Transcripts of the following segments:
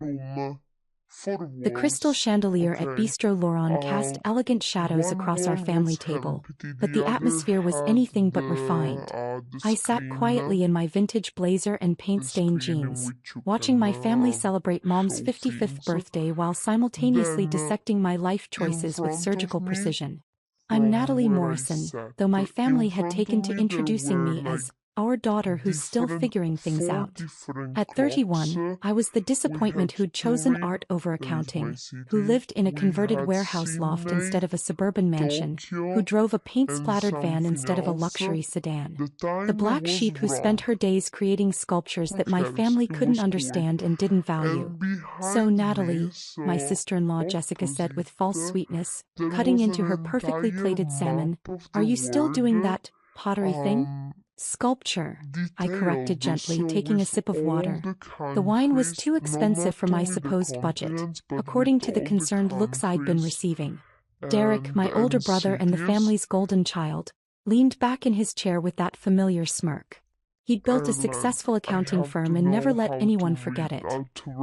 room for The crystal once. chandelier at Okay. Bistro Laurent cast elegant shadows One across our wall family was table, empty, but the the other atmosphere was had anything but refined. the I sat screen, quietly in my vintage blazer and paint-stained in jeans, which you watching can my family celebrate Mom's show 55th things. birthday while simultaneously Then, dissecting my life in choices with front of surgical me, precision. I'm from Natalie where I Morrison, sat, though my in family had front taken of to me there introducing were me like as our daughter who's still figuring things out. different At clocks. 31, I was the We disappointment had who'd chosen Turin, art over that is my accounting, city. who lived in a We converted had warehouse loft instead Sydney, of a suburban mansion, who Tokyo, drove a and paint-splattered van something instead of a else. luxury sedan. The The time black was sheep who wrong. spent her days creating sculptures that my Okay, family it couldn't was cool. understand and didn't value. And So behind me, Natalie, my so sister-in-law Jessica said with false opposite, sweetness, there cutting was into an her perfectly entire plated salmon, map of are the you still doing world, that pottery thing? Sculpture, I corrected detailed, gently, so taking a with sip of all water. the The wine was countries, too no, expensive not for my only the supposed budget, continents, but according with to the all the concerned looks I'd been countries receiving. Derek, my older and brother and the cities, family's golden child, leaned back in his chair with that familiar smirk. He'd built a successful accounting firm and never let anyone forget it.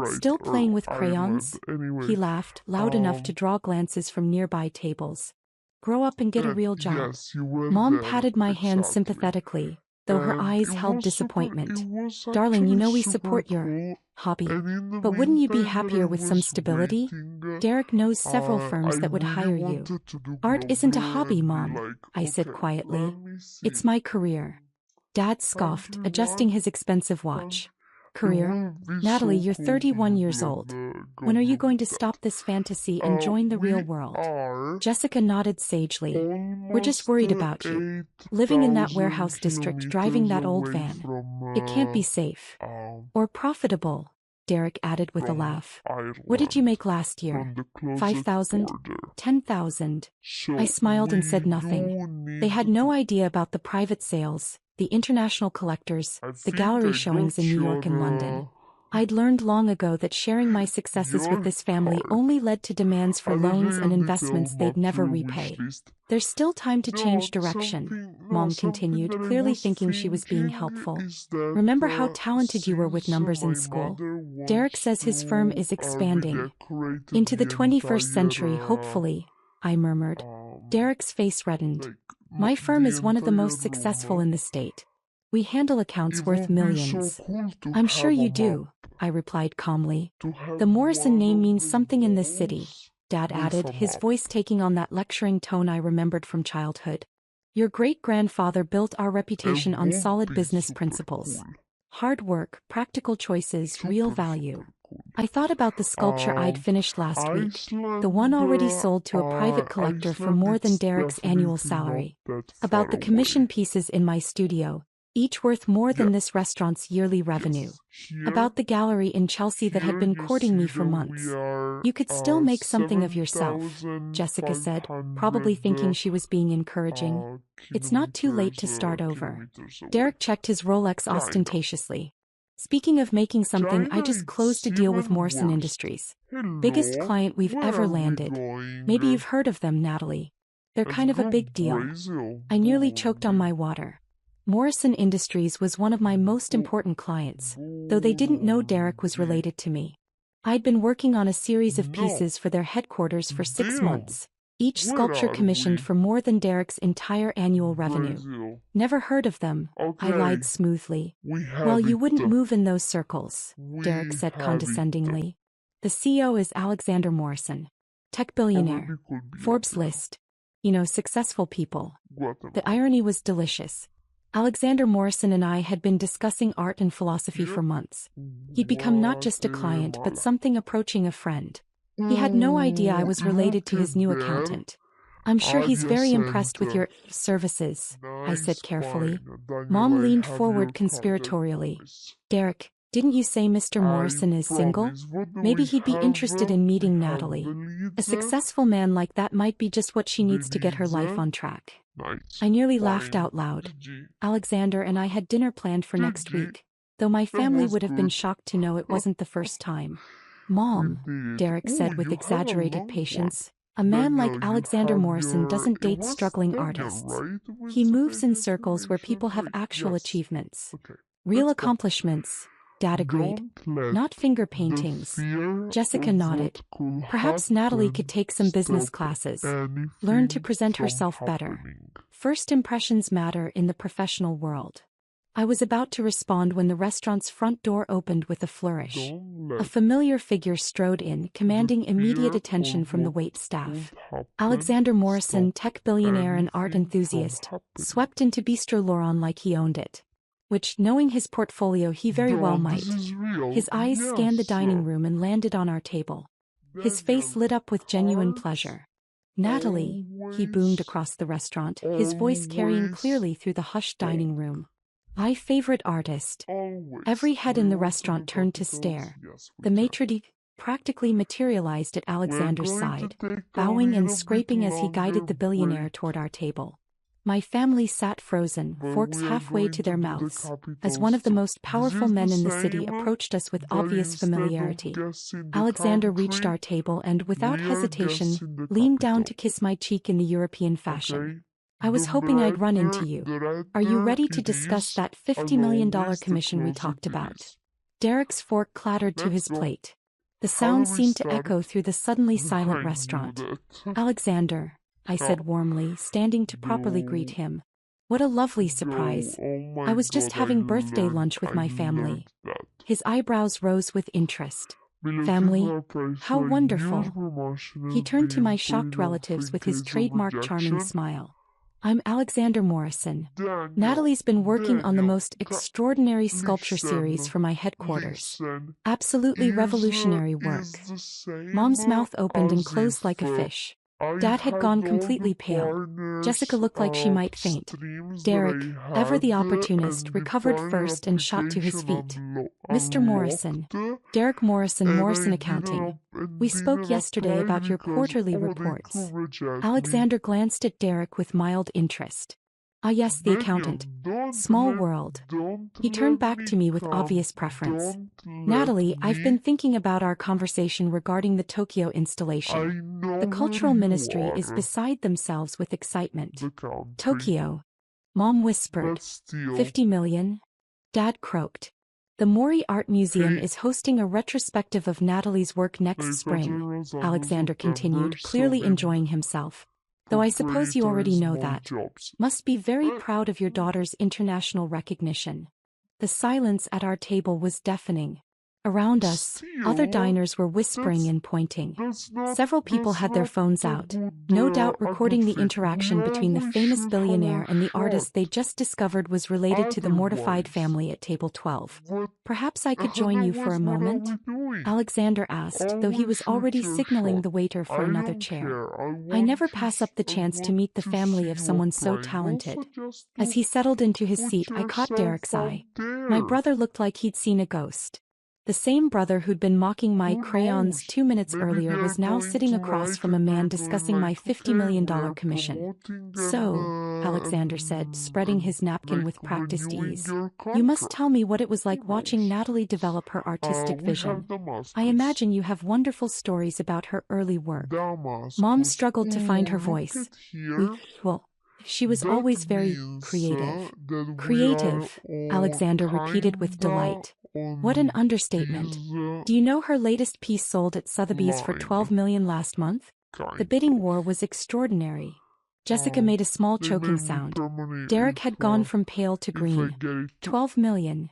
Still playing with crayons? He laughed, loud enough to draw glances from nearby tables. Grow up and get a real job. Yes, you were Mom there, patted my hand exactly. sympathetically, though her eyes held disappointment. It was Darling, you know we super support your cool. hobby. And in the But wouldn't you be meantime that I happier with some was stability? waiting, Derek knows several firms I that would really hire you. wanted to do Art isn't a Glover hobby, and be Mom, like, I said okay, quietly. let me see. It's my career. Dad scoffed, Country adjusting one, his expensive watch. it Career? would be Natalie, so you're cool 31 to years like old. go When are you through going to that. stop this fantasy and join the real We world? are Jessica nodded sagely. We're just almost worried about you. Living in that warehouse district, driving that old away van. from, It can't be safe. Or profitable, Derek added with a from laugh. Ireland, What did you make last year? from the closest 5,000? border. 10,000? So I smiled and said we nothing. do They had need no to- idea about the private sales, the international collectors, I the think gallery I showings got in New York and your, London. I'd learned long ago that sharing my successes with your this family card. only led to demands for I'll loans add and a investments detail they'd never to your wish repay. list. There's still time to No, change direction, Mom something continued, that I clearly was thinking she was being thinking helpful. is that, Remember how talented you were with since numbers in my school? mother Derek wants says his firm is to expanding. redecorate Into the 21st entire, century, hopefully, I murmured. Derek's face reddened. like My firm the is one of the most entire successful room. in the state. We handle accounts It worth would be so millions. cool to I'm sure have you a do, map, I replied calmly. to have The Morrison one name of means the something in this city, walls Dad with added, a his map. voice taking on that lecturing tone I remembered from childhood. Your great-grandfather built our reputation It on would solid be business super principles. cool. Hard work, practical choices, real Super, value. super cool. I thought about the sculpture I'd finished last week. The one Iceland, already sold to a private collector for Iceland, more than it's Derek's annual definitely not salary. that About far the away. commission pieces in my studio, each worth more than Yeah, this restaurant's yearly revenue. yes. Here, About the gallery in Chelsea that had here been you courting me see for that months. we are You could still make something of yourself, Jessica said, probably 7,500 thinking she was being encouraging. It's not too late to start over. kilometers away. Derek checked his Rolex Kinda. ostentatiously. Speaking of making something, I China, just it's closed a deal with even Morrison worse. Industries. Hello, Biggest client we've where ever are we landed. going? Maybe you've heard of them, Natalie. They're Let's kind of a go big deal. Brazil. I nearly choked on my water. Morrison Industries was one of my most important clients, though they didn't know Derek was related to me. I'd been working on a series of No. pieces for their headquarters for 6 Deal. months, each Where sculpture are commissioned we? for more than Derek's entire annual revenue. Brazil. Never heard of them, I Okay, lied smoothly. we have Well, you it. wouldn't move in those circles, Derek We said have it. condescendingly. The CEO is Alexander Morrison. Tech billionaire. Already could be Forbes Africa. list. You know, successful people. Guatemala. The irony was delicious. Alexander Morrison and I had been discussing art and philosophy for months. He'd become not just a client but Guatemala. something approaching a friend. He had no idea I was related to his new Look at that. accountant. I'm sure he's very impressed with Adiacente. your services, I said Nice carefully. wine. Daniel, Mom I leaned have forward your card, I conspiratorially. promise. Derek, didn't you say Mr. Morrison is single? promise. What do Maybe we he'd be have? interested in meeting We have Natalie. the A leads. successful man like that might be just what she The needs to get her life leads. on track. Nice. I nearly laughed Wine. out loud. GG. Alexander and I had dinner planned for next GG. week, though my family was would have been good. shocked to know it wasn't the first time. We Mom, did it. Derek said Ooh, with you have a exaggerated long patience, a man like Daniel, you Alexander have Morrison your... doesn't It date was struggling Daniel, artists. right? With He the moves in big circles where people have explanation. actual Yes. achievements. Okay. Real Let's go. accomplishments. Dad agreed. Not finger paintings. Jessica nodded. Perhaps Natalie could take some business classes. Learn to present herself better. First impressions matter in the professional world. I was about to respond when the restaurant's front door opened with a flourish. A familiar figure strode in, commanding immediate attention from the wait staff. Alexander Morrison, tech billionaire and art enthusiast, swept into Bistro Laurent like he owned it. Which, knowing his portfolio, he very well might. His eyes scanned the dining room and landed on our table. His face lit up with genuine pleasure. Natalie, he boomed across the restaurant, his voice carrying clearly through the hushed dining room. My favorite artist. Every head in the restaurant turned to stare. The maitre d' practically materialized at Alexander's side, bowing and scraping as he guided the billionaire toward our table. My family sat frozen, forks halfway to their mouths, as one of the most powerful men in the city approached us with obvious familiarity. Alexander reached our table and, without hesitation, leaned down to kiss my cheek in the European fashion. I was hoping I'd run into you. Are you ready to discuss that $50 million commission we talked about? Derek's fork clattered to his plate. The sound seemed to echo through the suddenly silent restaurant. Alexander, I said warmly, standing to properly greet him. What a lovely surprise. I was just having birthday lunch with my family. His eyebrows rose with interest. Family? How wonderful. He turned to my shocked relatives with his trademark charming smile. I'm Alexander Morrison. Natalie's been working on the most extraordinary sculpture series for my headquarters. Absolutely revolutionary work. Mom's mouth opened and closed like a fish. Dad had gone completely pale. Jessica looked like she might faint. Derek, ever the opportunist, recovered first and shot to his feet. Mr. Morrison. Derek Morrison, Morrison Accounting. We spoke yesterday about your quarterly reports. Alexander glanced at Derek with mild interest. Ah yes, the accountant. Small world. He turned back to me with obvious preference. Natalie, I've been thinking about our conversation regarding the Tokyo installation. The cultural ministry is beside themselves with excitement. Tokyo. Mom whispered. 50 million? Dad croaked. The Mori Art Museum is hosting a retrospective of Natalie's work next spring, Alexander continued, clearly enjoying himself. Though I suppose you already know that. Must be very proud of your daughter's international recognition. The silence at our table was deafening. Around us, other diners were whispering and pointing. Several people had their phones out, no doubt recording the interaction between the famous billionaire and the artist they just discovered was related to the mortified family at table 12. Perhaps I could join you for a moment? Alexander asked, though he was already signaling the waiter for another chair. I never pass up the chance to meet the family of someone so talented. As he settled into his seat, I caught Derek's eye. My brother looked like he'd seen a ghost. The same brother who'd been mocking my crayons 2 minutes earlier was now sitting across from a man discussing my $50 million commission. So, Alexander said, spreading his napkin with practiced ease, you must tell me what it was like watching Natalie develop her artistic vision. I imagine you have wonderful stories about her early work. Mom struggled to find her voice. She was always very creative. Creative, Alexander repeated with delight. What an understatement. Do you know her latest piece sold at Sotheby's for $12 million last month? The bidding war was extraordinary. Jessica made a small choking sound. Derek had gone from pale to green. 12 million.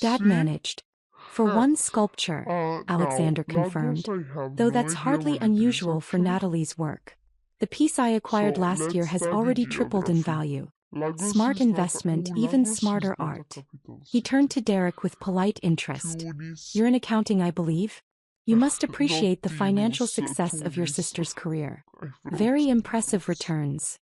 Dad managed. For one sculpture, Alexander confirmed. Though that's hardly unusual for Natalie's work. The piece I acquired last year has already tripled in value. Smart investment, even smarter art. He turned to Derek with polite interest. You're in accounting, I believe? You must appreciate the financial success of your sister's career. Very impressive returns.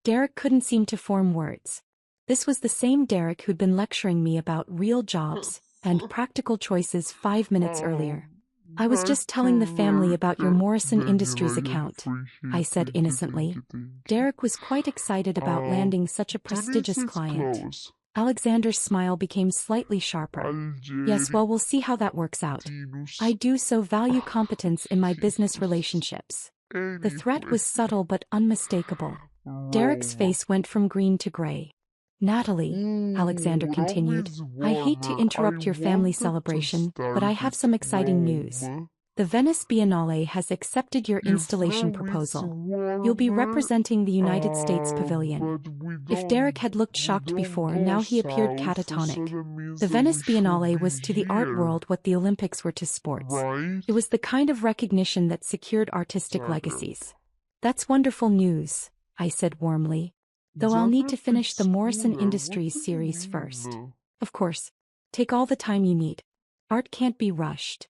Derek couldn't seem to form words. This was the same Derek who'd been lecturing me about real jobs and practical choices 5 minutes earlier. I was just telling the family about your Morrison Industries account, I said innocently. Derek was quite excited about landing such a prestigious client. Alexander's smile became slightly sharper. Yes, well, we'll see how that works out. I do so value competence in my business relationships. The threat was subtle but unmistakable. Derek's face went from green to gray. Natalie, Alexander continued, I hate to interrupt your family celebration, but I have some exciting news. The Venice Biennale has accepted your installation proposal. You'll be representing the United States Pavilion. If Derek had looked shocked before, now he appeared catatonic. The Venice Biennale was to the art world what the Olympics were to sports. It was the kind of recognition that secured artistic legacies. That's wonderful news, I said warmly. Though I'll need to finish the Morrison Industries series first. Of course. Take all the time you need. Art can't be rushed.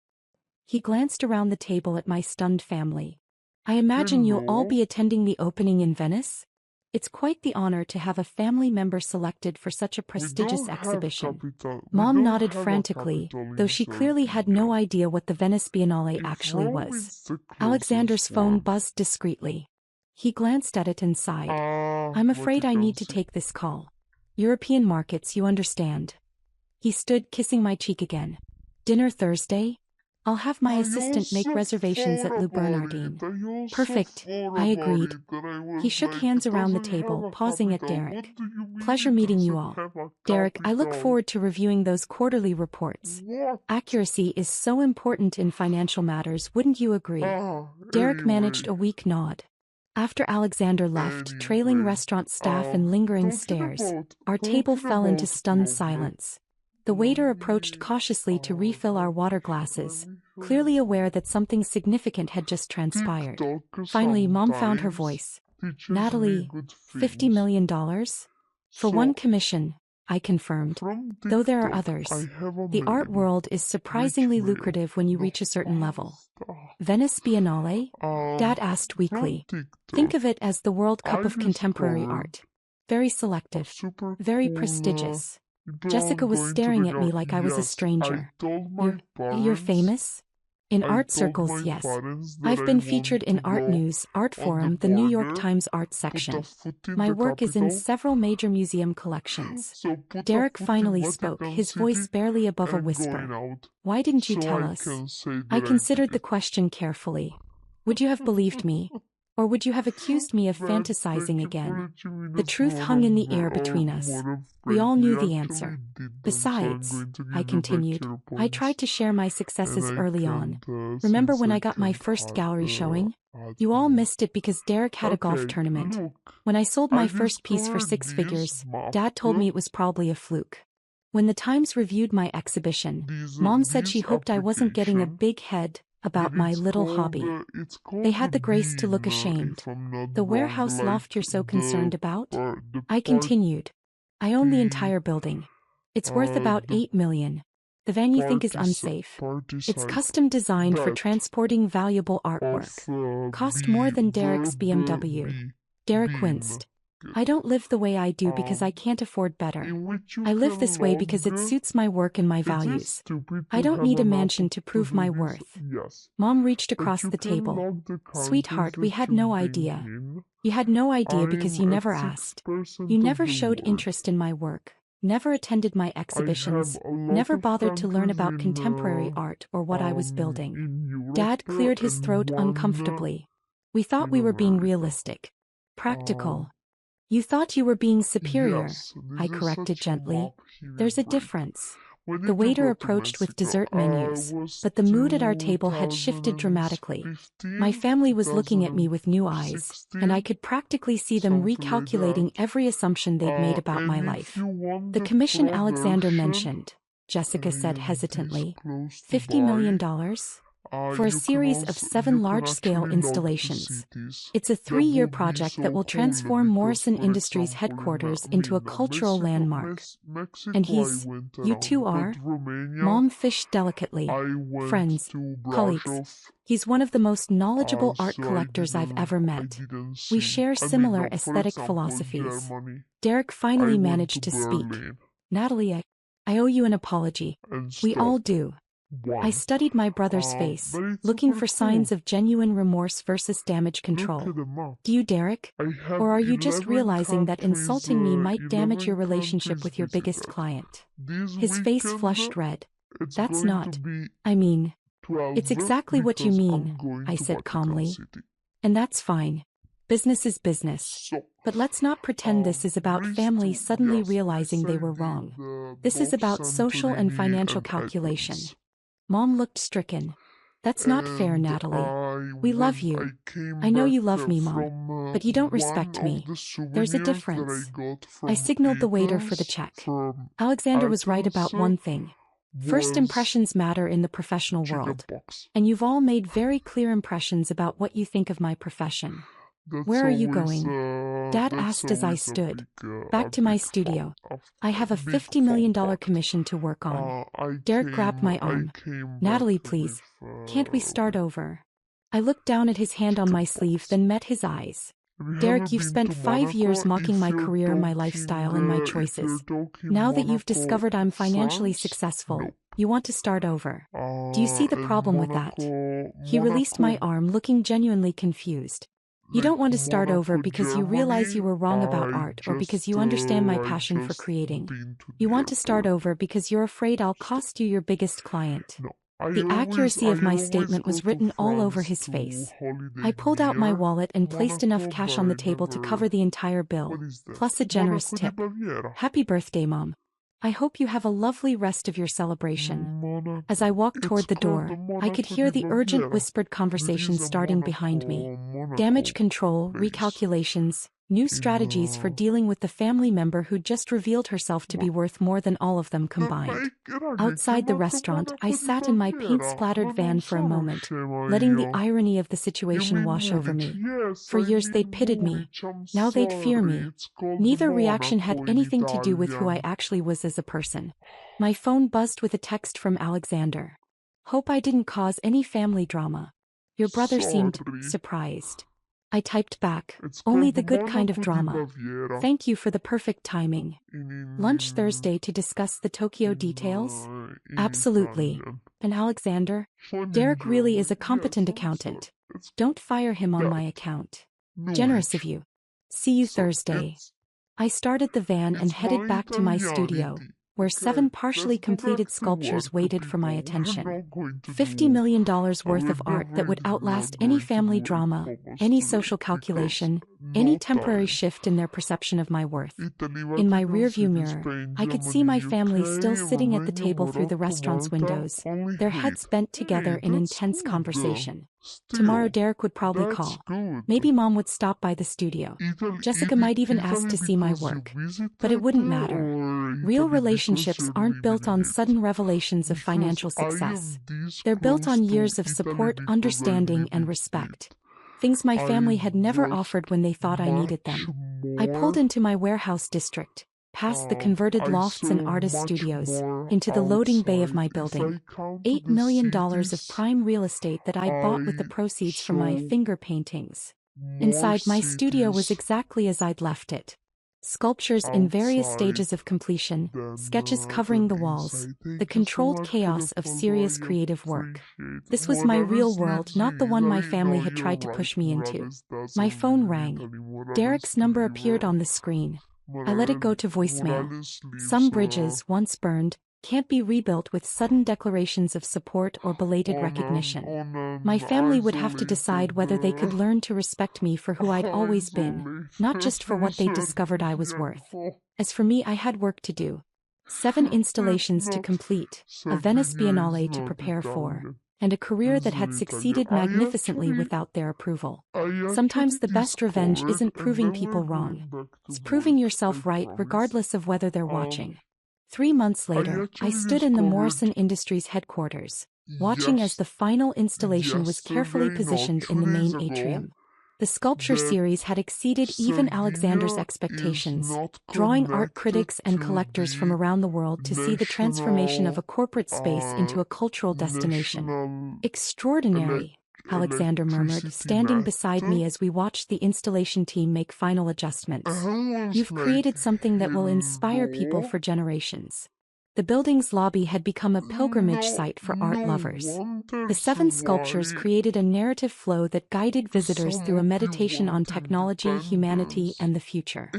He glanced around the table at my stunned family. I imagine you'll all be attending the opening in Venice? It's quite the honor to have a family member selected for such a prestigious exhibition. Mom nodded frantically, though she clearly had no idea what the Venice Biennale actually was. Alexander's phone buzzed discreetly. He glanced at it and sighed. I'm afraid I need to take this call. European markets, you understand. He stood, kissing my cheek again. Dinner Thursday? I'll have my assistant make reservations at Le Bernardin. Perfect, I agreed. He shook hands around the table, pausing at Derek. Pleasure meeting you all. Derek, I look forward to reviewing those quarterly reports. Accuracy is so important in financial matters, wouldn't you agree? Derek managed a weak nod. After Alexander left, trailing restaurant staff and lingering stares, our table fell into stunned silence. The waiter approached cautiously to refill our water glasses, clearly aware that something significant had just transpired. Finally, Mom found her voice. Natalie, $50 million? For one commission, I confirmed. Though there are others. The art world is surprisingly lucrative when you reach a certain level. Venice Biennale? Dad asked weakly. Think of it as the World Cup of contemporary art. Very selective. Very prestigious. Jessica was staring at me like I was a stranger. You're famous? In art circles, yes. I've been featured in Art News, Art Forum, the New York Times art section. My work is in several major museum collections. Derek finally spoke, his voice barely above a whisper. Why didn't you tell us? I considered the question carefully. Would you have believed me? Or would you have accused me of fantasizing again? The truth hung in the air between us. We all knew the answer. Besides, I continued, I tried to share my successes early on. Remember when I got my first gallery showing? You all missed it because Derek had a golf tournament. When I sold my first piece for 6 figures, Dad told me it was probably a fluke. When the Times reviewed my exhibition, Mom said she hoped I wasn't getting a big head about my little hobby. They had the grace to look ashamed. The warehouse loft you're so concerned about? I continued. I own the entire building. It's worth about $8 million. The van you think is unsafe. It's custom designed for transporting valuable artwork. Cost more than Derek's BMW. Derek winced. I don't live the way I do because I can't afford better. I live this way because it suits my work and my values. I don't need a mansion to prove my worth. Mom reached across the table. Sweetheart, we had no idea. You had no idea because you never asked. You never showed interest in my work. Never attended my exhibitions, never bothered to learn about contemporary art or what I was building. Dad cleared his throat uncomfortably. We thought we were being realistic. Practical. You thought you were being superior, I corrected gently. There's a difference. The waiter approached with dessert menus, but the mood at our table had shifted dramatically. My family was looking at me with new eyes, and I could practically see them recalculating every assumption they'd made about my life. The commission Alexander mentioned, Jessica said hesitantly, $50 million? For a series of 7 large-scale installations. It's a 3-year project that will transform Morrison Industries headquarters into a cultural landmark. And you two are? Mom fished delicately. Friends, colleagues. He's one of the most knowledgeable art collectors I've ever met. We share similar aesthetic philosophies. Derek finally managed to speak. Natalie, I owe you an apology. We all do. I studied my brother's face, looking for signs of genuine remorse versus damage control. Do you, Derek? Or are you just realizing that insulting me might damage your relationship with your biggest client? His face flushed red. That's not. I mean, it's exactly what you mean, I said calmly. And that's fine. Business is business. So, But let's not pretend this is about family suddenly realizing they were wrong. This is about social and financial calculation. Mom looked stricken. That's not fair, Natalie. We love you. I know you love me, Mom, but you don't respect me. There's a difference. I signaled the waiter for the check. Alexander was right about one thing. First impressions matter in the professional world. And you've all made very clear impressions about what you think of my profession. Where are you going? Dad asked as I stood. Back to my studio. I have a $50 million commission to work on. Derek grabbed my arm. Natalie, please. Can't we start over? I looked down at his hand on my sleeve, then met his eyes. Derek, you've spent 5 years mocking my career, my lifestyle, and my choices. Now that you've discovered I'm financially successful, you want to start over. Do you see the problem with that? He released my arm, looking genuinely confused. You don't want to start over because you realize you were wrong about art or because you understand my passion for creating. You want to start over because you're afraid I'll cost you your biggest client. The accuracy of my statement was written all over his face. I pulled out my wallet and placed enough cash on the table to cover the entire bill, plus a generous tip. Happy birthday, Mom. I hope you have a lovely rest of your celebration. As I walked toward the door, I could hear the urgent whispered conversation starting behind me. Damage control, recalculations, new strategies for dealing with the family member who just revealed herself to be worth more than all of them combined. Outside the restaurant, I sat in my paint-splattered van for a moment, letting the irony of the situation wash over me. For years they'd pitied me. Now they'd fear me. Neither reaction had anything to do with who I actually was as a person. My phone buzzed with a text from Alexander. Hope I didn't cause any family drama. Your brother seemed surprised. I typed back, only the good kind of drama. Thank you for the perfect timing. Lunch Thursday to discuss the Tokyo details? Absolutely. And Alexander? Derek really is a competent accountant. Don't fire him on my account. Generous of you. See you Thursday. I started the van and headed back to my studio, where 7 partially completed sculptures waited for my attention. $50 million worth of art that would outlast any family drama, any social calculation, any temporary shift in their perception of my worth. In my rearview mirror, I could see my family still sitting at the table through the restaurant's windows, their heads bent together in intense conversation. Tomorrow Derek would probably call. Maybe Mom would stop by the studio. Jessica might even ask to see my work. But it wouldn't matter. Real relationships aren't built on sudden revelations of financial success. They're built on years of support, understanding, and respect. Things my family had never offered when they thought I needed them. I pulled into my warehouse district, past the converted lofts and artist studios, into the loading bay of my building. $8 million of prime real estate that I bought with the proceeds from my finger paintings. Inside, my studio was exactly as I'd left it. Sculptures in various stages of completion, sketches covering the walls, the controlled chaos of serious creative work. This was my real world, not the one my family had tried to push me into. My phone rang. Derek's number appeared on the screen. I let it go to voicemail. Some bridges, once burned, can't be rebuilt with sudden declarations of support or belated recognition. My family would have to decide whether they could learn to respect me for who I'd always been, not just for what they'd discovered I was worth. As for me, I had work to do. 7 installations to complete, a Venice Biennale to prepare for, and a career that had succeeded magnificently without their approval. Sometimes the best revenge isn't proving people wrong. It's proving yourself right regardless of whether they're watching. 3 months later, I stood in the Morrison Industries headquarters, watching as the final installation was carefully positioned in the main atrium. The sculpture series had exceeded even Alexander's expectations, drawing art critics and collectors from around the world to see the transformation of a corporate space into a cultural destination. Extraordinary, Alexander murmured, standing beside me as we watched the installation team make final adjustments. You've created something that will inspire people for generations. The building's lobby had become a pilgrimage site for art lovers. The 7 sculptures created a narrative flow that guided visitors through a meditation on technology, humanity, and the future.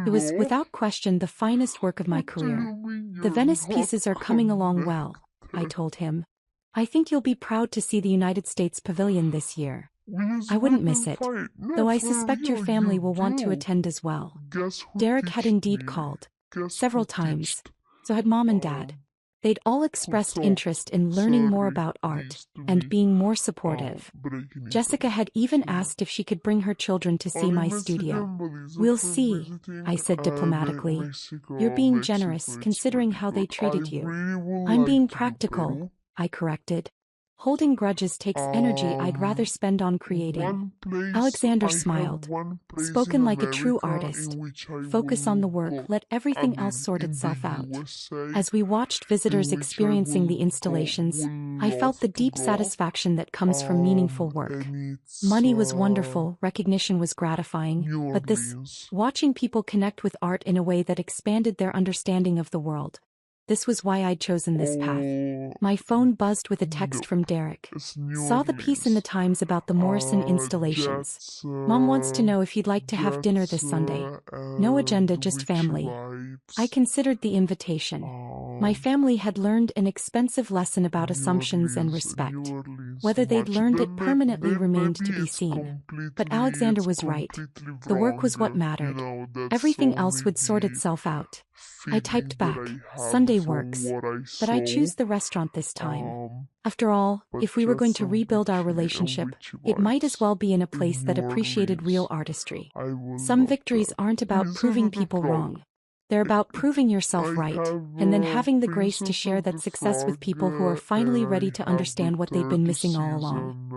It was, without question, the finest work of my career. The Venice pieces are coming along well, I told him. I think you'll be proud to see the United States Pavilion this year. I wouldn't miss it, fight. No, though I for suspect your real, family you will want to do. attend as well. Guess who Derek had teached indeed me? called. Guess who Several times. teached? So had Mom and Dad. They'd all Who expressed taught? interest in learning more Sorry, about art used to and be being more supportive. breaking Jessica had even asked if she could bring her children to see my studio. We'll see, I said diplomatically. Mexico, You're being Mexico, generous it's considering pretty how they good. treated I you. really would I'm like being to, practical, Peru. I corrected. Holding grudges takes energy I'd rather spend on creating. Alexander smiled. One place Spoken in like a true America artist. in which I Focus will on the work, go. let I everything else mean, sort in the itself out. USA, As we watched in visitors which I experiencing the will installations, I would felt love the to deep go. satisfaction that comes from meaningful work. And it's Money was wonderful, recognition was gratifying, New but Orleans. watching people connect with art in a way that expanded their understanding of the world. This was why I'd chosen this path. My phone buzzed with a text No, from Derek. it's New Saw the piece in the Orleans. Times about the Morrison installations. Mom wants to know if you'd like to have dinner this Sunday. No agenda, just family. I considered the invitation. My family had learned an expensive lesson about assumptions and respect. Whether they'd learned it permanently remained to be seen. But Alexander was right. The work was what mattered. Everything else would sort itself out. I typed back, Sunday works, but I choose the restaurant this time. After all, if we were going to rebuild our relationship, it might as well be in a place that appreciated real artistry. Some victories aren't about proving people wrong. They're about proving yourself right, and then having the grace to share that success with people who are finally ready to understand what they've been missing all along.